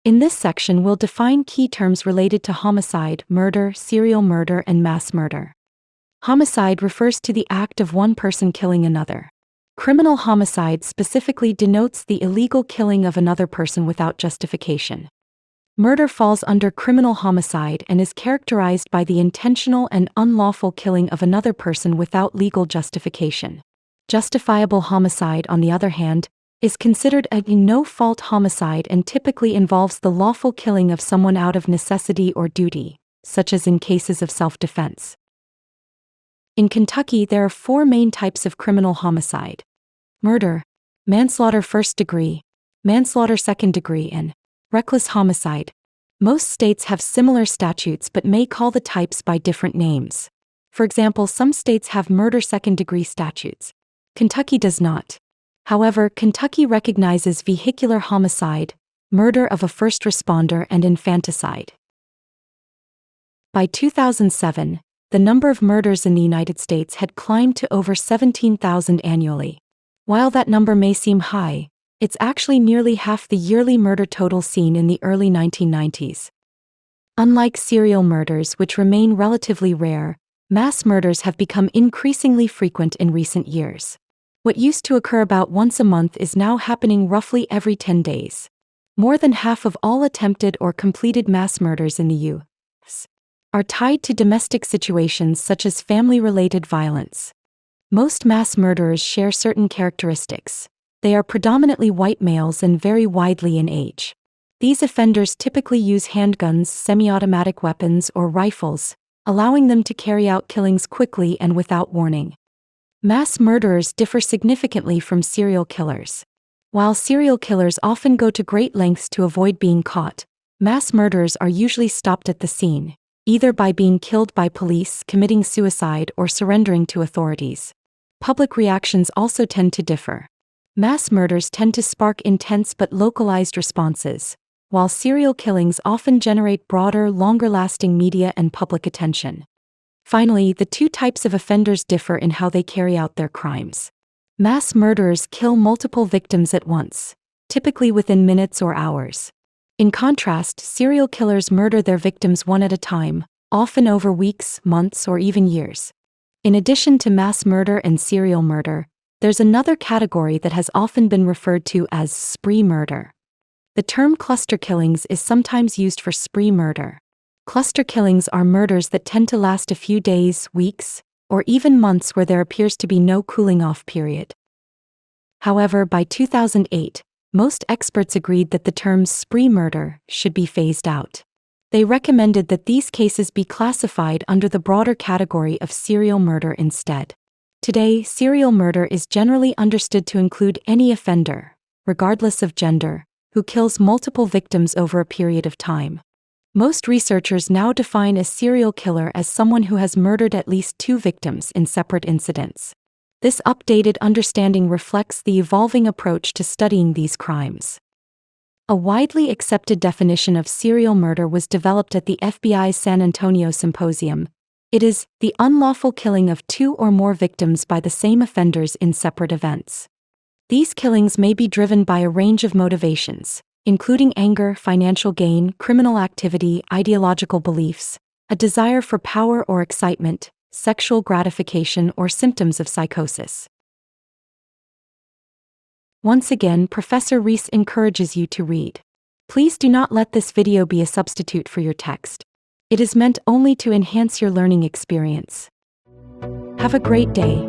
In this section, we'll define key terms related to homicide, murder, serial murder, and mass murder. Homicide refers to the act of one person killing another. Criminal homicide specifically denotes the illegal killing of another person without justification. Murder falls under criminal homicide and is characterized by the intentional and unlawful killing of another person without legal justification. Justifiable homicide, on the other hand, is considered a no-fault homicide and typically involves the lawful killing of someone out of necessity or duty, such as in cases of self-defense. In Kentucky, there are 4 main types of criminal homicide: murder, manslaughter first degree, manslaughter second degree, and reckless homicide. Most states have similar statutes but may call the types by different names. For example, some states have murder second-degree statutes. Kentucky does not. However, Kentucky recognizes vehicular homicide, murder of a first responder, and infanticide. By 2007, the number of murders in the United States had climbed to over 17,000 annually. While that number may seem high, it's actually nearly half the yearly murder total seen in the early 1990s. Unlike serial murders, which remain relatively rare, mass murders have become increasingly frequent in recent years. What used to occur about once a month is now happening roughly every 10 days. More than half of all attempted or completed mass murders in the U.S. are tied to domestic situations such as family-related violence. Most mass murderers share certain characteristics. They are predominantly white males and vary widely in age. These offenders typically use handguns, semi-automatic weapons, or rifles, allowing them to carry out killings quickly and without warning. Mass murderers differ significantly from serial killers. While serial killers often go to great lengths to avoid being caught, mass murderers are usually stopped at the scene, either by being killed by police, committing suicide, or surrendering to authorities. Public reactions also tend to differ. Mass murders tend to spark intense but localized responses, while serial killings often generate broader, longer-lasting media and public attention. Finally, the 2 types of offenders differ in how they carry out their crimes. Mass murderers kill multiple victims at once, typically within minutes or hours. In contrast, serial killers murder their victims one at a time, often over weeks, months, or even years. In addition to mass murder and serial murder, there's another category that has often been referred to as spree murder. The term cluster killings is sometimes used for spree murder. Cluster killings are murders that tend to last a few days, weeks, or even months where there appears to be no cooling-off period. However, by 2008, most experts agreed that the term spree murder should be phased out. They recommended that these cases be classified under the broader category of serial murder instead. Today, serial murder is generally understood to include any offender, regardless of gender, who kills multiple victims over a period of time. Most researchers now define a serial killer as someone who has murdered at least 2 victims in separate incidents. This updated understanding reflects the evolving approach to studying these crimes. A widely accepted definition of serial murder was developed at the FBI's San Antonio Symposium. It is the unlawful killing of 2 or more victims by the same offenders in separate events. These killings may be driven by a range of motivations, including anger, financial gain, criminal activity, ideological beliefs, a desire for power or excitement, sexual gratification, or symptoms of psychosis. Once again, Professor Reese encourages you to read. Please do not let this video be a substitute for your text. It is meant only to enhance your learning experience. Have a great day.